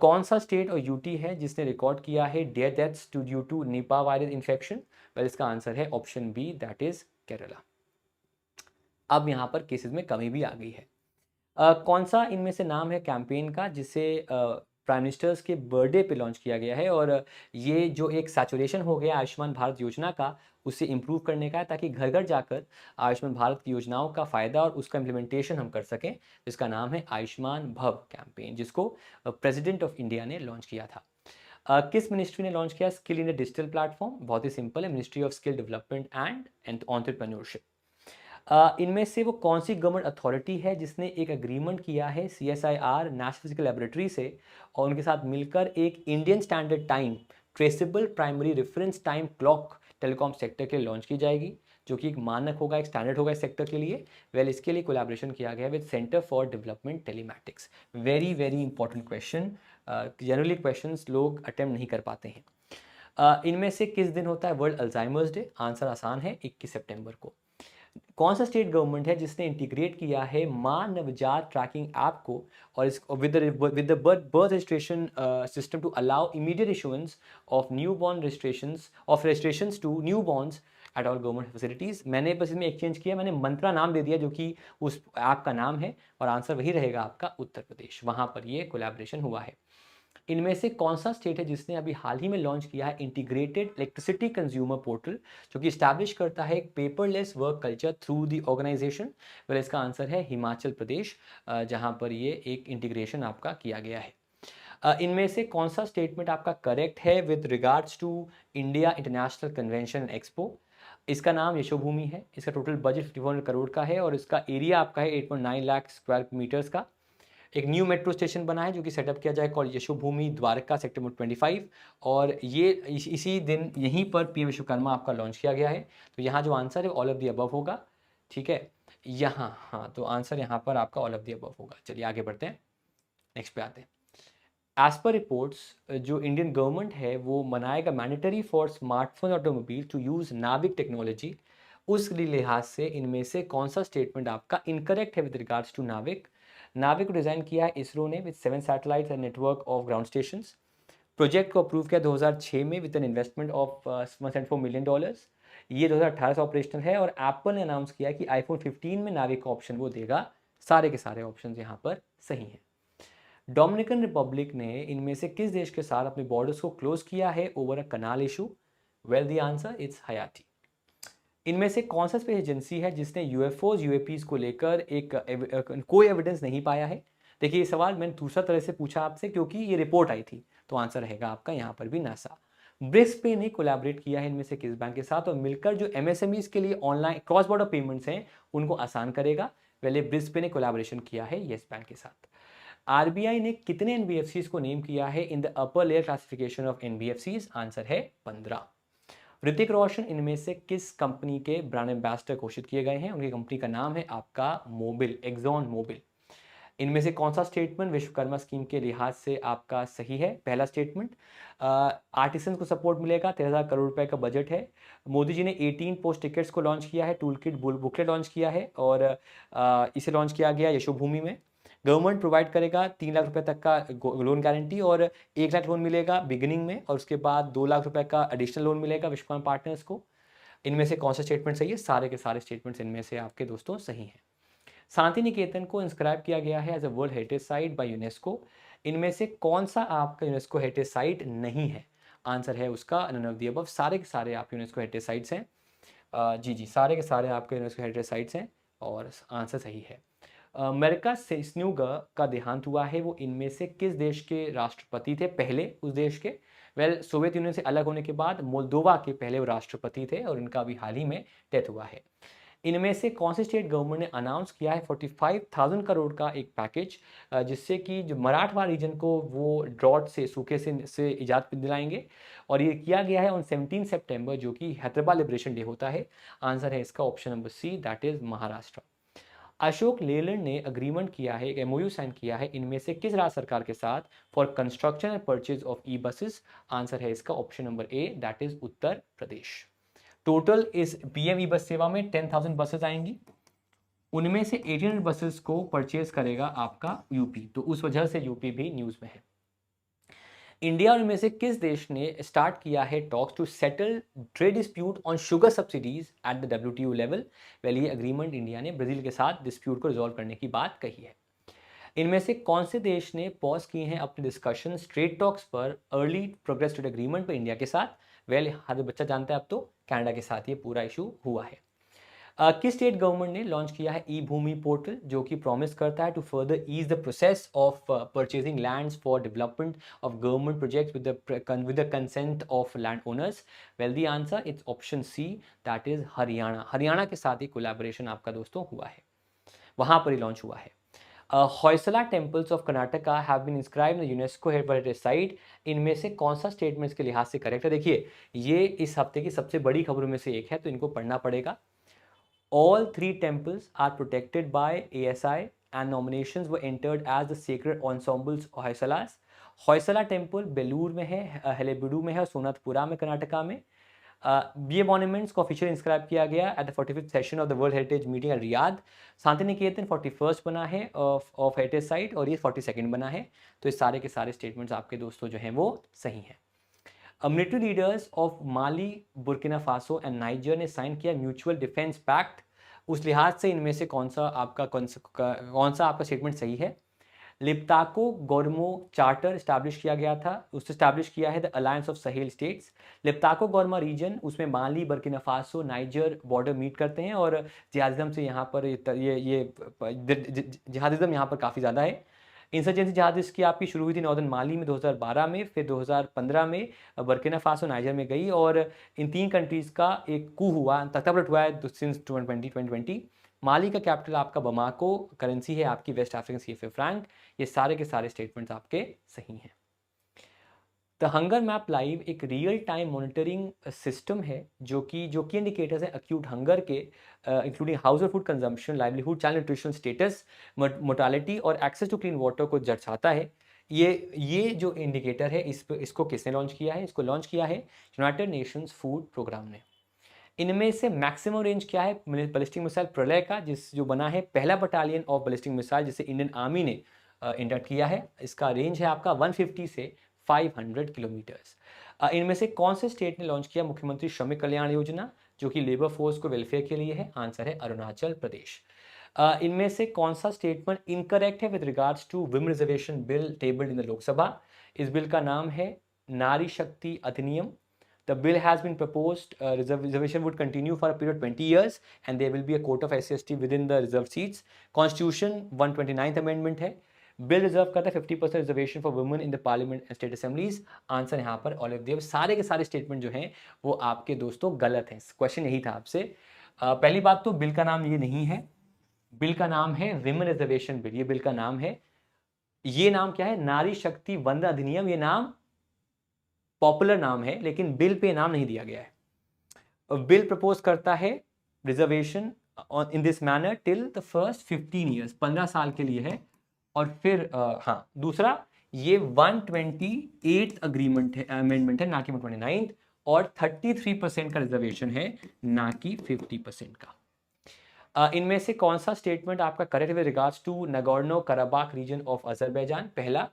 कौन सा स्टेट और यूटी है जिसने रिकॉर्ड किया है deaths due to Nipah virus infection? Well, इसका आंसर है option B, that is Kerala. अब यहाँ पर केसेस में कमी भी आ गई है। कौन सा इनमें से नाम है कैंपेन का जिसे प्राइम मिनिस्टर्स के बर्थडे पे लॉन्च किया गया है, और ये जो एक सैचुरेशन हो गया आयुष्मान भारत योजना का उसे इम्प्रूव करने का है, ताकि घर घर जाकर आयुष्मान भारत की योजनाओं का फ़ायदा और उसका इम्प्लीमेंटेशन हम कर सकें? जिसका नाम है आयुष्मान भव कैंपेन, जिसको प्रेसिडेंट ऑफ इंडिया ने लॉन्च किया था। किस मिनिस्ट्री ने लॉन्च किया स्किल इन डिजिटल प्लेटफॉर्म? बहुत ही सिंपल है, ministry of skill development and entrepreneurship. इनमें से वो कौन सी गवर्नमेंट अथॉरिटी है जिसने एक एग्रीमेंट किया है CSIR नेशनल फिजिकल लेबोरेटरी से और उनके साथ मिलकर एक Indian standard time traceable primary reference time clock telecom sector के लिए लॉन्च की जाएगी, जो कि एक मानक होगा, एक स्टैंडर्ड होगा इस सेक्टर के लिए। इसके लिए कोलैबोरेशन किया गया है with centre for development telematics. Very very important question, generally questions लोग अटेम्प्ट नहीं कर पाते हैं। इनमें से किस दिन होता है वर्ल्ड अल्जाइमर्स डे? आंसर आसान है, 21 सितंबर को। कौन सा स्टेट गवर्नमेंट है जिसने इंटीग्रेट किया है मां नवजात ट्रैकिंग ऐप को और इस with the birth registration system to allow immediate issuance of registrations to newborns at all government facilities? मैंने बस इसमें एक्सचेंज किया, मैंने मंत्रा नाम दे दिया जो कि उस ऐप का नाम है, और आंसर वही रहेगा आपका उत्तर प्रदेश, वहां पर ये कोलैबोरेशन हुआ है। इनमें से कौन सा स्टेट है जिसने अभी हाल ही में लॉन्च किया है इंटीग्रेटेड इलेक्ट्रिसिटी कंज्यूमर पोर्टल, जो कि स्टैब्लिश करता है एक paperless work culture through the organisation? इसका आंसर है हिमाचल प्रदेश, जहां पर ये एक इंटीग्रेशन आपका किया गया है। इनमें से कौन सा स्टेटमेंट आपका करेक्ट है with regards to India international convention expo? इसका नाम यशोभूमि है, इसका टोटल बजट 5400 करोड़ का है और इसका एरिया आपका है 8.9 लाख स्क्वायर मीटर्स का। एक न्यू मेट्रो स्टेशन बना है जो कि सेटअप किया जाए call Yashobhoomi Dwarka sector number 25, और ये इसी दिन यहीं पर PM विश्वकर्मा आपका लॉन्च किया गया है। तो यहाँ जो आंसर है ऑल ऑफ द अबव होगा, ठीक है। यहाँ हाँ, तो आंसर यहाँ पर आपका ऑल ऑफ द अबव होगा। चलिए आगे बढ़ते हैं, नेक्स्ट पे आते हैं। एज पर रिपोर्ट्स जो इंडियन गवर्नमेंट है वो बनाएगा mandatory for smartphone automobile to use NavIC technology. उस लिहाज से इनमें से कौन सा स्टेटमेंट आपका इनकरेक्ट है विद रिगार्ड्स टू नाविक? नाविक को डिजाइन किया है इसरो ने with 7 satellites and network of ground stations. Project को अप्रूव किया 2006 में with an investment of $1.4 million. ये 2018 से ऑपरेशनल है और एप्पल ने अनाउंस किया कि iPhone 15 में नाविक का ऑप्शन वो देगा। सारे के सारे ऑप्शन यहाँ पर सही हैं। डोमिनिकन रिपब्लिक ने इनमें से किस देश के साथ अपने बॉर्डर्स को क्लोज किया है over a canal issue? The answer it's हयाती। इनमें से कौन सा स्पेस एजेंसी है जिसने यूएफओज यूएपीज को लेकर कोई एविडेंस नहीं पाया है? देखिए ये सवाल मैंने दूसरा तरह से पूछा आपसे क्योंकि ये रिपोर्ट आई थी, तो आंसर रहेगा आपका यहाँ पर भी नासा। ब्रिस्पे ने कोलैबोरेट किया है इनमें से किस बैंक के साथ और मिलकर जो MSMEs के लिए ऑनलाइन क्रॉस बॉर्डर पेमेंट्स हैं उनको आसान करेगा? ब्रिस्पे ने कोलैबोरेशन किया है येस बैंक के साथ। RBI ने कितने NBFCs को नेम किया है in the upper layer classification of NBFCs? Answer है 15। ऋतिक रोशन इनमें से किस कंपनी के ब्रांड एम्बेसडर घोषित किए गए हैं? उनकी कंपनी का नाम है आपका मोबिल, एक्सॉन मोबिल। इनमें से कौन सा स्टेटमेंट विश्वकर्मा स्कीम के लिहाज से आपका सही है? पहला स्टेटमेंट, आर्टिसन को सपोर्ट मिलेगा, 13,000 करोड़ रुपए का बजट है। मोदी जी ने 18 पोस्ट टिकट्स को लॉन्च किया है, टूल किट बुकलेट लॉन्च किया है और इसे लॉन्च किया गया यशोभूमि में। गवर्नमेंट प्रोवाइड करेगा 3 लाख रुपए तक का लोन गारंटी और 1 लाख लोन मिलेगा बिगिनिंग में और उसके बाद 2 लाख रुपए का एडिशनल लोन मिलेगा विश्वकर्मा पार्टनर्स को। इनमें से कौन सा स्टेटमेंट सही है? सारे के सारे स्टेटमेंट्स इनमें से आपके दोस्तों सही हैं। शांति निकेतन को इंस्क्राइब किया गया है as a world heritage site by UNESCO. इनमें से कौन सा आपका यूनेस्को हेरिटेज साइट नहीं है? आंसर है उसका नन ऑफ द अबव। सारे के सारे आपके यूनेस्को हेरिटेज साइट्स हैं। जी सारे के सारे आपके यूनेस्को हेरिटेज साइट्स हैं और आंसर सही है। अमेरिका से स्न्यूगर का देहांत हुआ है, वो इनमें से किस देश के राष्ट्रपति थे पहले उस देश के? सोवियत यूनियन से अलग होने के बाद मोल्दोवा के पहले वो राष्ट्रपति थे और इनका अभी हाल ही में डेथ हुआ है। इनमें से कौन से स्टेट गवर्नमेंट ने अनाउंस किया है 45,000 करोड़ का एक पैकेज, जिससे कि जो मराठवाड़ा रीजन को वो ड्रॉट से सूखे से इजाद दिलाएंगे? और ये किया गया है ऑन 17 सितंबर जो कि हैदराबाद लिबरेशन डे होता है। आंसर है इसका option number C, that is Maharashtra. Ashok Leyland ने अग्रीमेंट किया है, एक MOU साइन किया है इनमें से किस राज्य सरकार के साथ for construction and purchase of e buses? Answer है इसका option number A, that is Uttar Pradesh. Total इस PM ई बस सेवा में 10,000 बसेस आएंगी, उनमें से 1800 बसेस को परचेज करेगा आपका यूपी, तो उस वजह से यूपी भी न्यूज में है। इंडिया और में से किस देश ने स्टार्ट किया है talks to settle trade dispute on sugar subsidies at the WTO level? ये एग्रीमेंट इंडिया ने ब्राजील के साथ डिस्प्यूट को रिजॉल्व करने की बात कही है। इनमें से कौन से देश ने पॉज किए हैं अपने डिस्कशन ट्रेड टॉक्स पर अर्ली प्रोग्रेस ट्रेड एग्रीमेंट पर इंडिया के साथ? हर बच्चा जानता है अब तो कनाडा के साथ ये पूरा इशू हुआ है। किस स्टेट गवर्नमेंट ने लॉन्च किया है ई भूमि पोर्टल, जो कि प्रॉमिस करता है to further ease the process of purchasing lands for development of government projects with the consent of land owners? Well the answer it's option C, that is Haryana. Haryana के साथ ही collaboration आपका दोस्तों हुआ है, वहां पर ही लॉन्च हुआ है। Hoysala temples of Karnataka have been inscribed in UNESCO heritage site. इनमें से कौन सा स्टेटमेंट इसके लिहाज से करेक्ट है? देखिए, ये इस हफ्ते की सबसे बड़ी खबरों में से एक है, तो इनको पढ़ना पड़ेगा। All three temples are protected by ASI and nominations were entered as the sacred ensembles Hoysalas. Hoysala temple Belur में है, हेलेबिडू में है और सोनाथपुरा में कर्नाटका में। ये मॉन्यूमेंट्स को ऑफिशियल इंस्क्राइब किया गया at the 45th session of the world heritage meeting at Riyadh. Shanti Niketan 41st बना है ऑफ हेरिटेज साइट और ये 42nd बना है। तो इस सारे के सारे स्टेटमेंट्स आपके दोस्तों जो हैं वो सही हैं। Military leaders of Mali, Burkina Faso and niger ने साइन किया म्यूचुअल डिफेंस पैक्ट। उस लिहाज से इनमें से कौन सा आपका स्टेटमेंट सही है? लिप्ताको गोर्मो चार्टर स्टैब्लिश किया गया था, उससे स्टैब्लिश किया है the alliance of Sahel states. Liptako Gourma region, उसमें Mali, Burkina Faso, Niger border meet करते हैं और जिहादिज्म से यहाँ पर जिहादिज्म यहाँ पर काफ़ी ज़्यादा है। इंसर्जेंसी जिहादिस्ट की आपकी शुरू हुई थी नॉर्दर्न माली में 2012 में, फिर 2015 में बर्किना फासो, नाइजर में गई और इन तीन कंट्रीज़ का एक कू हुआ, तख्तापलट हुआ है सिंस 2020। माली का कैपिटल आपका बमाको, करेंसी है आपकी वेस्ट अफ्रीकन सीएफए फ्रैंक। ये सारे के सारे स्टेटमेंट्स आपके सही हैं। द हंगर मैप लाइव एक रियल टाइम मॉनिटरिंग सिस्टम है जो कि इंडिकेटर्स हैं एक्यूट हंगर के, इंक्लूडिंग हाउस और food consumption, livelihood, child nutrition status, mortality और एक्सेस टू क्लीन वाटर को दर्शाता है। ये जो इंडिकेटर है इसको किसने लॉन्च किया है? इसको लॉन्च किया है यूनाइटेड नेशंस फूड प्रोग्राम ने। इनमें से मैक्सिमम रेंज क्या है बैलिस्टिक मिसाइल प्रलय का, जो बना है पहला बटालियन ऑफ बैलिस्टिक मिसाइल जिसे इंडियन आर्मी ने इंडक्ट किया है। इसका रेंज है आपका 150 से 500 किलोमीटर्स। इनमें से कौन से स्टेट ने लॉन्च किया मुख्यमंत्री श्रमिक कल्याण योजना, जो कि लेबर फोर्स को वेलफेयर के लिए है? आंसर है अरुणाचल प्रदेश। इनमें से कौन सा स्टेटमेंट इनकरेक्ट है with regards to women reservation bill tabled in the Lok Sabha? इस बिल का नाम है नारी शक्ति अधिनियम। The bill has been proposed, reservation would continue for a period of 20 years and there will be a quota of SC/ST within the reserved seats. Constitution 129th amendment है। Bill reserve करता है 50% reservation for women in the parliament and state assemblies. Answer यहाँ पर all of the above. सारे के सारे statement जो हैं वो आपके दोस्तों गलत हैं। क्वेश्चन यही था आपसे। पहली बात तो बिल का नाम ये नहीं है, बिल का नाम है विमेन रिजर्वेशन बिल। ये बिल का नाम है, ये नाम क्या है? नारी शक्ति वंदन अधिनियम। ये नाम पॉपुलर नाम है लेकिन बिल पे नाम नहीं दिया गया है। बिल प्रपोज करता है reservation in this manner till the first 15 years, 15 साल के लिए है। और फिर हाँ, दूसरा ये 128 अग्रीमेंट है, अमेंडमेंट है, ना कि 129। और 33% का रिजर्वेशन है, ना कि 50% का। इनमें से कौन सा स्टेटमेंट आपका correct with regards to Nagorno Karabakh region of Azerbaijan? पहला,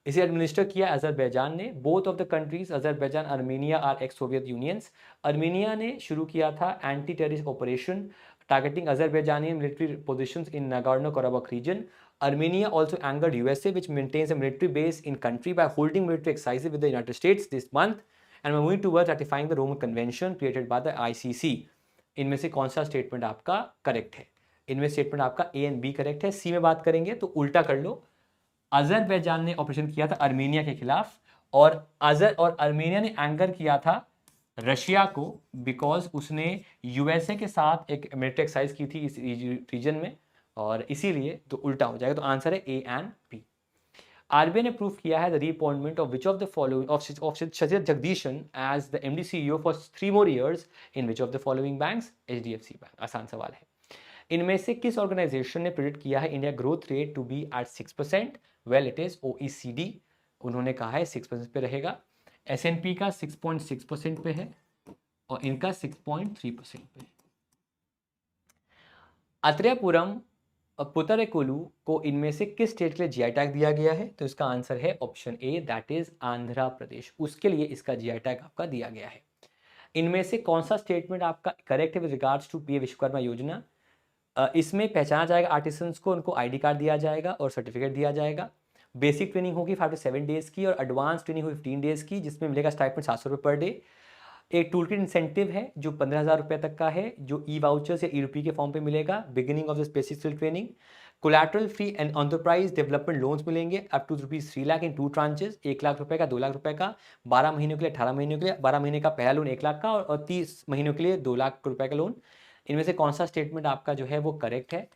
इसे एडमिनिस्टर किया अजरबैजान ने। Both of the countries Azerbaijan Armenia are ex Soviet unions. Armenia ने शुरू किया था anti terrorist operation targeting Azerbaijanian military positions in Nagorno Karabakh region. Armenia also angered USA, which maintains a military base in country, by holding military exercises with the United States this month, and we're moving towards ratifying the Rome Convention created by the ICC. इनमें से कौन सा statement आपका correct है? इनमें statement आपका ए and B correct है। सी में बात करेंगे तो उल्टा कर लो। अजरबैजान ने ऑपरेशन किया था आर्मेनिया के खिलाफ, और आर्मेनिया ने एंगर किया था रशिया को, बिकॉज उसने यूएसए के साथ एक मिलिट्री एक्सरसाइज की थी इस रीजन में, और इसीलिए तो उल्टा हो जाएगा। तो आंसर है ए एंड बी। आरबीआई ने प्रूव किया है the reappointment of which of the following of Sashidhar Jagdishan as the MD CEO for 3 more years in which of the following banks? HDFC bank. आसान सवाल है। इनमें से किस ऑर्गेनाइजेशन ने प्रेडिक्ट किया है India growth rate to be at 6%? Well, it is OECD। उन्होंने कहा है 6% पे रहेगा। S&P का 6.6% पे है और इनका 6.3% पे है। अत्रेयपुरम पुतरेकोलू को इनमें से किस स्टेट के लिए जीआई टैग दिया गया है? तो इसका आंसर है option A, that is Andhra Pradesh. उसके लिए इसका जीआई टैग आपका दिया गया है। इनमें से कौन सा स्टेटमेंट आपका करेक्ट है with regards to PM Vishwakarma योजना? इसमें पहचाना जाएगा आर्टिसंस को, उनको आईडी कार्ड दिया जाएगा और सर्टिफिकेट दिया जाएगा। बेसिक ट्रेनिंग होगी 5 to 7 डेज की और एडवांस ट्रेनिंग होगी 15 डेज की, जिसमें मिलेगा स्टाइपेंड 700 रुपये पर डे। एक टूल किट इंसेंटिव है जो 15,000 रुपये तक का है, जो ई वाउचर्स या ई रुपी के फॉर्म पे मिलेगा, beginning of the basic skill training. Collateral free and enterprise development loans मिलेंगे up to ₹3 lakh in 2 tranches, 1 lakh रुपए का, 2 लाख रुपए का, 12 महीनों के लिए, 18 महीनों के लिए। 12 महीने का पहला लोन 1 लाख का और 30 महीनों के लिए 2 लाख रुपए का लोन। इनमें से कौन सा स्टेटमेंट आपका जो है वो करेक्ट है?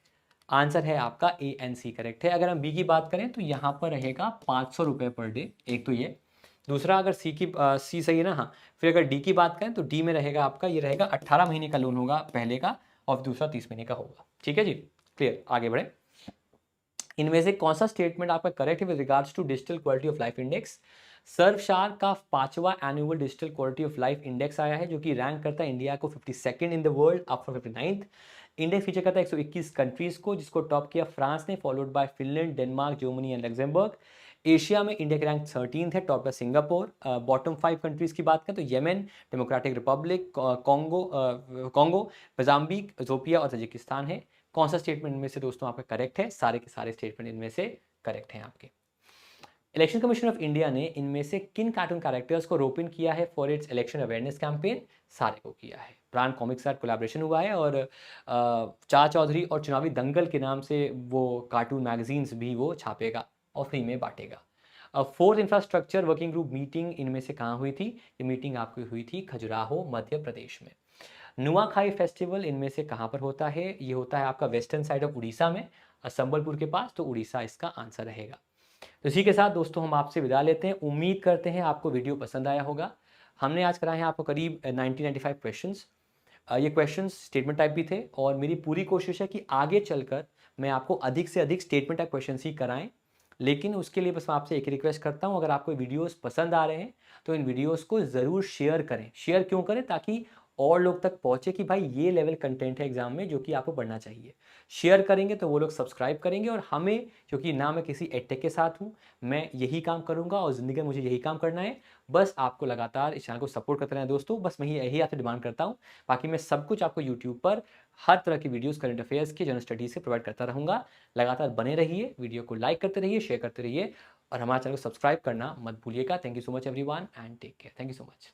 आंसर है आपका ए एंड सी करेक्ट है। अगर हम बी की बात करें तो यहाँ पर रहेगा 500 रुपये पर डे, एक तो ये। दूसरा अगर सी सही है ना, हाँ। फिर अगर डी की बात करें तो डी में रहेगा आपका, ये रहेगा 18 महीने का लोन होगा पहले का और दूसरा 30 महीने का होगा। ठीक है जी, क्लियर, आगे बढ़े। इनमें से कौन सा स्टेटमेंट आपका करेक्ट है with regards to digital quality of life index? Surfshark का 5वां annual digital quality of life index आया है, जो कि रैंक करता है इंडिया को 52nd in the world up from 59th। Index feature करता है 121 कंट्रीज को, जिसको टॉप किया फ्रांस ने, followed by Finland, Denmark, Germany and Luxembourg. Asia में इंडिया का रैंक 13th है, टॉप है सिंगापुर। बॉटम 5 कंट्रीज की बात करें तो Yemen, democratic Republic, Congo, Mozambique, Ethiopia और तजिकिस्तान है। कौन सा स्टेटमेंट इनमें से दोस्तों आपका करेक्ट है? सारे के सारे स्टेटमेंट इनमें से करेक्ट हैं आपके। इलेक्शन कमीशन ऑफ इंडिया ने इनमें से किन कार्टून कैरेक्टर्स को रोपिन किया है for its election awareness campaign? सारे को किया है। प्राण कॉमिक्स का कोलैबोरेशन हुआ है और चा चौधरी और चुनावी दंगल के नाम से वो कार्टून मैगजीन्स भी वो छापेगा और फ्री में बांटेगा। Fourth infrastructure working group meeting इनमें से कहाँ हुई थी? ये मीटिंग आपकी हुई थी खजुराहो, मध्य प्रदेश में। नुआखाई फेस्टिवल इनमें से कहाँ पर होता है? ये होता है आपका वेस्टर्न साइड ऑफ उड़ीसा में, संबलपुर के पास, तो उड़ीसा इसका आंसर रहेगा। तो इसी के साथ दोस्तों हम आपसे विदा लेते हैं। उम्मीद करते हैं आपको वीडियो पसंद आया होगा। हमने आज कराए हैं आपको करीब 90-95 क्वेश्चंस। ये क्वेश्चंस स्टेटमेंट टाइप भी थे और मेरी पूरी कोशिश है कि आगे चलकर मैं आपको अधिक से अधिक स्टेटमेंट टाइप क्वेश्चंस ही कराएं। लेकिन उसके लिए बस मैं आपसे एक रिक्वेस्ट करता हूं, अगर आपको वीडियोस पसंद आ रहे हैं तो इन वीडियोस को ज़रूर शेयर करें। शेयर क्यों करें? ताकि और लोग तक पहुंचे कि भाई ये लेवल कंटेंट है एग्जाम में जो कि आपको पढ़ना चाहिए। शेयर करेंगे तो वो लोग सब्सक्राइब करेंगे और हमें, क्योंकि ना मैं किसी एडटेक के साथ हूँ, मैं यही काम करूँगा और ज़िंदगी में मुझे यही काम करना है। बस आपको लगातार इस चैनल को सपोर्ट करते रहना दोस्तों, बस मैं यही आपसे डिमांड करता हूँ। बाकी मैं सब कुछ आपको यूट्यूब पर हर तरह की वीडियोस करंट अफेयर्स की, जनरल स्टडीज से प्रोवाइड करता रहूँगा। लगातार बने रहिए, वीडियो को लाइक करते रहिए, शेयर करते रहिए और हमारे चैनल को सब्सक्राइब करना मत भूलिएगा। Thank you so much everyone and take care. Thank you so much.